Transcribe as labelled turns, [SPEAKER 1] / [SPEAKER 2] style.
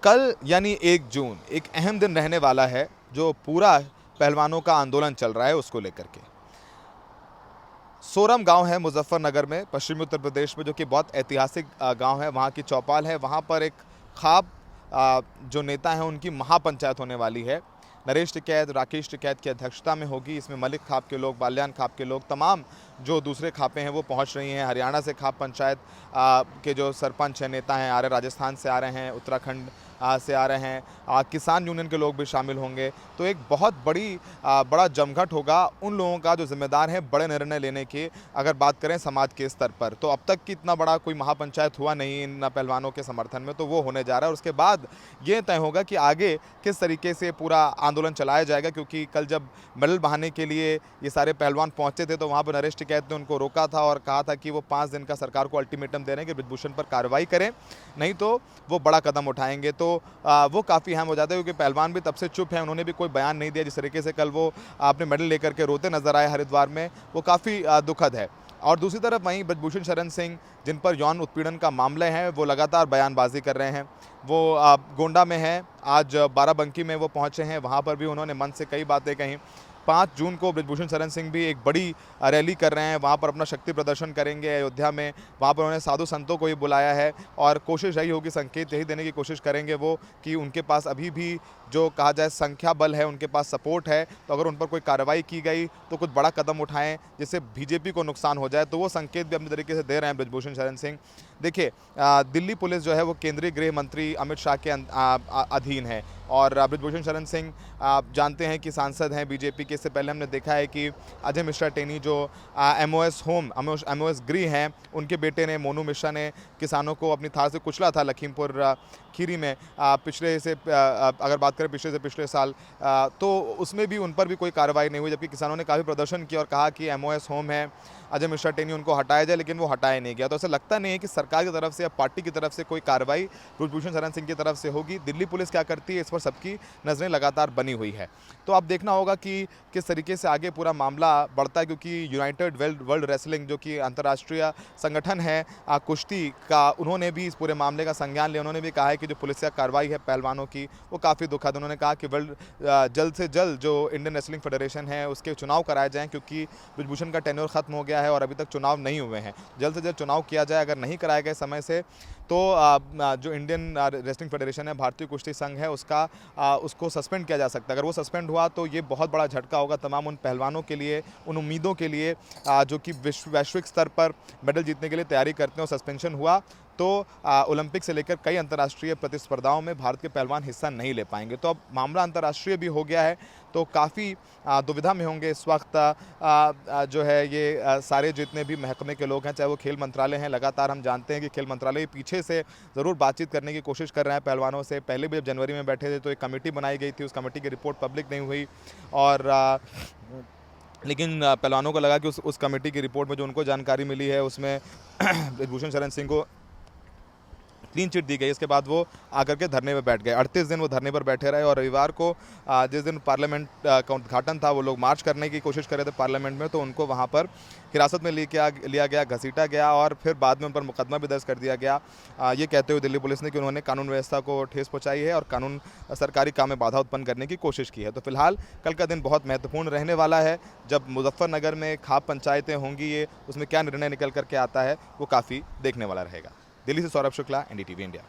[SPEAKER 1] कल यानी 1 जून एक अहम दिन रहने वाला है, जो पूरा पहलवानों का आंदोलन चल रहा है उसको लेकर के। सोरम गांव है मुजफ्फरनगर में, पश्चिमी उत्तर प्रदेश में, जो कि बहुत ऐतिहासिक गांव है। वहां की चौपाल है, वहां पर एक खाप जो नेता हैं उनकी महापंचायत होने वाली है। नरेश टिकैत, राकेश टिकैत की अध्यक्षता में होगी। इसमें मलिक खाप के लोग, बाल्यान खाप के लोग, तमाम जो दूसरे खापे हैं वो पहुंच रही हैं। हरियाणा से खाप पंचायत के जो सरपंच हैं, नेता हैं, आ रहे, राजस्थान से आ रहे हैं, उत्तराखंड से आ रहे हैं, किसान यूनियन के लोग भी शामिल होंगे। तो एक बहुत बड़ा जमघट होगा उन लोगों का जो जिम्मेदार हैं बड़े निर्णय लेने के, अगर बात करें समाज के स्तर पर। तो अब तक की इतना बड़ा कोई महापंचायत हुआ नहीं इन पहलवानों के समर्थन में, तो वो होने जा रहा है। और उसके बाद ये तय होगा कि आगे किस तरीके से पूरा आंदोलन चलाया जाएगा, क्योंकि कल जब मेडल बहाने के लिए ये सारे पहलवान पहुंचे थे तो वहाँ पर नरेश टिकैत ने उनको रोका था और कहा था कि वो 5 दिन का सरकार को अल्टीमेटम दे रहे हैं कि ब्रिजभूषण पर कार्रवाई करें, नहीं तो वो बड़ा कदम उठाएंगे। तो वो काफ़ी अहम हो जाता है, क्योंकि पहलवान भी तब से चुप हैं, उन्होंने भी कोई बयान नहीं दिया। जिस तरीके से कल वो अपने मेडल लेकर के रोते नजर आए हरिद्वार में, वो काफ़ी दुखद है। और दूसरी तरफ वहीं ब्रिजभूषण शरण सिंह, जिन पर यौन उत्पीड़न का मामले हैं, वो लगातार बयानबाजी कर रहे हैं। वो गोंडा में हैं, आज बाराबंकी में वो पहुंचे हैं, वहां पर भी उन्होंने मन से कई बातें कहीं। 5 जून को ब्रिजभूषण शरण सिंह भी एक बड़ी रैली कर रहे हैं, वहाँ पर अपना शक्ति प्रदर्शन करेंगे अयोध्या में। वहाँ पर उन्होंने साधु संतों को भी बुलाया है और कोशिश यही होगी, संकेत यही देने की कोशिश करेंगे वो, कि उनके पास अभी भी जो कहा जाए संख्या बल है, उनके पास सपोर्ट है। तो अगर उन पर कोई कार्रवाई की गई तो कुछ बड़ा कदम उठाएं जिससे बीजेपी को नुकसान हो जाए, तो वो संकेत भी अपने तरीके से दे रहे हैं ब्रिजभूषण शरण सिंह। देखिए, दिल्ली पुलिस जो है वो केंद्रीय गृह मंत्री अमित शाह के अधीन है, और ब्रिजभूषण शरण सिंह आप जानते हैं कि सांसद हैं बीजेपी के। इससे पहले हमने देखा है कि अजय मिश्रा टेनी जो एमओएस गृह हैं, उनके बेटे ने, मोनू मिश्रा ने, किसानों को अपनी थार से कुचला था लखीमपुर खीरी में पिछले से अगर बात करें पिछले साल, तो उसमें भी उन पर भी कोई कार्रवाई नहीं हुई, जबकि किसानों ने काफ़ी प्रदर्शन किया और कहा कि एमओएस होम है, अजय मिश्रा टेनी, उनको हटाया जाए, लेकिन वो हटाया नहीं गया। तो ऐसा लगता नहीं है कि सरकार की तरफ से या पार्टी की तरफ से कोई कार्रवाई ब्रिजभूषण शरण सिंह की तरफ से होगी। दिल्ली पुलिस क्या करती है, इस पर सबकी नज़रें लगातार बनी हुई है। तो अब देखना होगा कि किस तरीके से आगे पूरा मामला बढ़ता है, क्योंकि यूनाइटेड वर्ल्ड रेसलिंग, जो कि अंतर्राष्ट्रीय संगठन है कुश्ती का, उन्होंने भी इस पूरे मामले का संज्ञान लिया। उन्होंने भी कहा है कि जो पुलिस कार्रवाई है पहलवानों की, वो काफ़ी दुखद। उन्होंने कहा कि जल्द से जल्द जो इंडियन रेसलिंग फेडरेशन है उसके चुनाव कराए जाएँ, क्योंकि ब्रिजभूषण का टेन्योर खत्म हो गया है और अभी तक चुनाव नहीं हुए हैं। जल्द से जल्द चुनाव किया जाए। अगर नहीं कराए गए समय से तो जो इंडियन रेसलिंग फेडरेशन है, भारतीय कुश्ती संघ है, उसको सस्पेंड किया जा सकता है। अगर वो सस्पेंड हुआ तो ये बहुत बड़ा झटका होगा तमाम उन पहलवानों के लिए, उन उम्मीदों के लिए जो कि वैश्विक स्तर पर मेडल जीतने के लिए तैयारी करते हैं। और सस्पेंशन हुआ तो ओलंपिक से लेकर कई अंतर्राष्ट्रीय प्रतिस्पर्धाओं में भारत के पहलवान हिस्सा नहीं ले पाएंगे। तो अब मामला अंतर्राष्ट्रीय भी हो गया है, तो काफ़ी दुविधा में होंगे इस वक्त जो है ये सारे जितने भी महकमे के लोग हैं, चाहे वो खेल मंत्रालय हैं। लगातार हम जानते हैं कि खेल मंत्रालय पीछे से ज़रूर बातचीत करने की कोशिश कर रहे हैं पहलवानों से। पहले भी जब जनवरी में बैठे थे तो एक कमेटी बनाई गई थी, उस कमेटी की रिपोर्ट पब्लिक नहीं हुई, और लेकिन पहलवानों को लगा कि उस कमेटी की रिपोर्ट में जो उनको जानकारी मिली है उसमें ब्रिजभूषण शरण सिंह को क्लीन चिट दी गई। इसके बाद वो आकर के धरने पर बैठ गए। 38 दिन वो धरने पर बैठे रहे, और रविवार को जिस दिन पार्लियामेंट का उद्घाटन था, वो लोग मार्च करने की कोशिश कर रहे थे पार्लियामेंट में, तो उनको वहाँ पर हिरासत में लिया गया, घसीटा गया, और फिर बाद में उन पर मुकदमा भी दर्ज कर दिया गया, ये कहते हुए दिल्ली पुलिस ने कि उन्होंने कानून व्यवस्था को ठेस पहुँचाई है और सरकारी काम में बाधा उत्पन्न करने की कोशिश की है। तो फिलहाल कल का दिन बहुत महत्वपूर्ण रहने वाला है, जब मुजफ्फरनगर में खाप पंचायतें होंगी, ये उसमें क्या निर्णय निकल करके आता है वो काफ़ी देखने वाला रहेगा। दिल्ली से सौरभ शुक्ला, एनडीटीवी इंडिया।